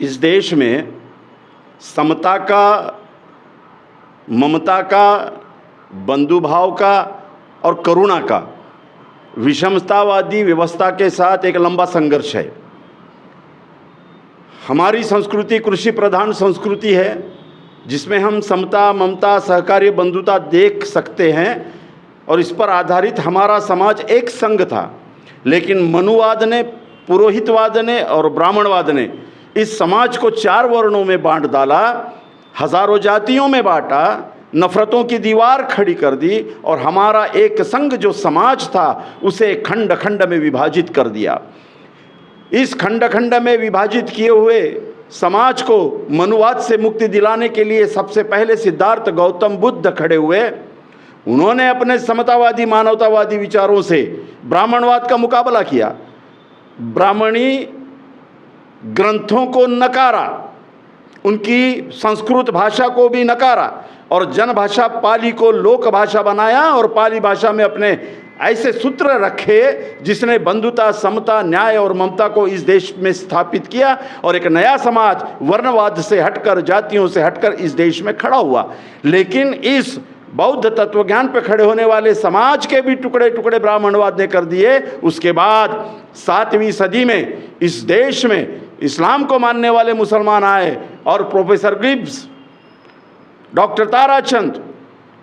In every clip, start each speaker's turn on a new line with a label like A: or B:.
A: इस देश में समता का, ममता का, बंधुभाव का और करुणा का विषमतावादी व्यवस्था के साथ एक लंबा संघर्ष है। हमारी संस्कृति कृषि प्रधान संस्कृति है, जिसमें हम समता, ममता, सहकार्य, बंधुता देख सकते हैं और इस पर आधारित हमारा समाज एक संघ था। लेकिन मनुवाद ने, पुरोहितवाद ने और ब्राह्मणवाद ने इस समाज को 4 वर्णों में बांट डाला, हजारों जातियों में बांटा, नफरतों की दीवार खड़ी कर दी और हमारा एक संघ जो समाज था उसे खंड खंड में विभाजित कर दिया। इस खंड खंड में विभाजित किए हुए समाज को मनुवाद से मुक्ति दिलाने के लिए सबसे पहले सिद्धार्थ गौतम बुद्ध खड़े हुए। उन्होंने अपने समतावादी, मानवतावादी विचारों से ब्राह्मणवाद का मुकाबला किया, ब्राह्मणी ग्रंथों को नकारा, उनकी संस्कृत भाषा को भी नकारा और जनभाषा पाली को लोक भाषा बनाया और पाली भाषा में अपने ऐसे सूत्र रखे जिसने बंधुता, समता, न्याय और ममता को इस देश में स्थापित किया और एक नया समाज वर्णवाद से हटकर, जातियों से हटकर इस देश में खड़ा हुआ। लेकिन इस बौद्ध तत्वज्ञान पर खड़े होने वाले समाज के भी टुकड़े टुकड़े ब्राह्मणवाद ने कर दिए। उसके बाद 7वीं सदी में इस देश में इस्लाम को मानने वाले मुसलमान आए और professor Gibbs, doctor Tarachand,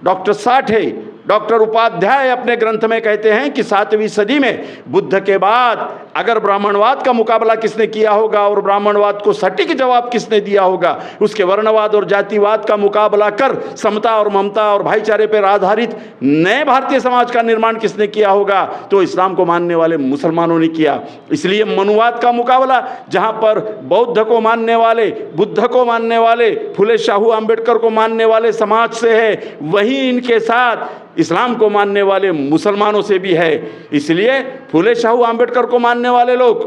A: doctor Sathe, doctor Upadhyay अपने ग्रंथ में कहते हैं कि 7वीं सदी में बुद्ध के बाद अगर ब्राह्मणवाद का मुकाबला किसने किया होगा और ब्राह्मणवाद को सटीक जवाब किसने दिया होगा, उसके वर्णवाद और जातिवाद का मुकाबला कर समता और ममता और भाईचारे पर आधारित नए भारतीय समाज का निर्माण किसने किया होगा, तो इस्लाम को मानने वाले मुसलमानों ने किया। इसलिए मनुवाद का मुकाबला जहाँ पर बौद्ध को मानने वाले, बुद्ध को मानने वाले, फुले शाहू आम्बेडकर को मानने वाले समाज से है, वहीं इनके साथ इस्लाम को मानने वाले मुसलमानों से भी है। इसलिए फुले शाहू आम्बेडकर को मानने वाले लोग,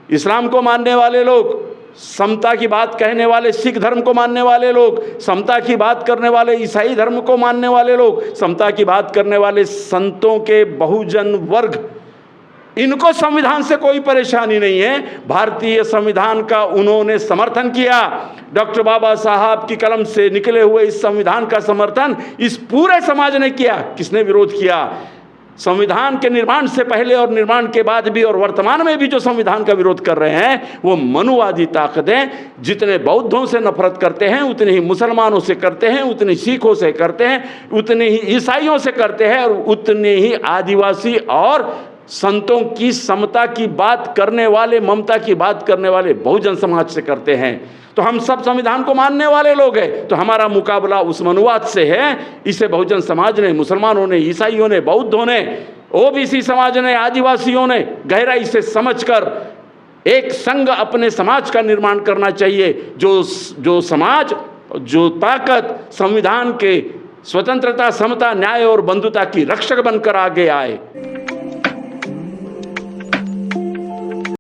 A: इस्लाम को मानने वाले लोग, समता की बात कहने वाले सिख धर्म को मानने वाले लोग, समता की बात करने वाले ईसाई धर्म को मानने वाले लोग, समता की बात करने वाले संतों के बहुजन वर्ग, इनको संविधान से कोई परेशानी नहीं है। भारतीय संविधान का उन्होंने समर्थन किया। डॉक्टर बाबा साहब की कलम से निकले हुए इस संविधान का समर्थन इस पूरे समाज ने किया। किसने विरोध किया? संविधान के निर्माण से पहले और निर्माण के बाद भी और वर्तमान में भी जो संविधान का विरोध कर रहे हैं वो मनुवादी ताकतें। जितने बौद्धों से नफरत करते हैं उतने ही मुसलमानों से करते हैं, उतने सिखों से करते हैं, उतने ही ईसाइयों से करते हैं और उतने ही आदिवासी और संतों की समता की बात करने वाले, ममता की बात करने वाले बहुजन समाज से करते हैं। तो हम सब संविधान को मानने वाले लोग हैं, तो हमारा मुकाबला उस मनुवाद से है। इसे बहुजन समाज ने, मुसलमानों ने, ईसाइयों ने, बौद्धों ने, ओबीसी समाज ने, आदिवासियों ने गहराई से समझकर एक संघ अपने समाज का निर्माण करना चाहिए, जो समाज, जो ताकत संविधान के स्वतंत्रता, समता, न्याय और बंधुता की रक्षक बनकर आगे आए।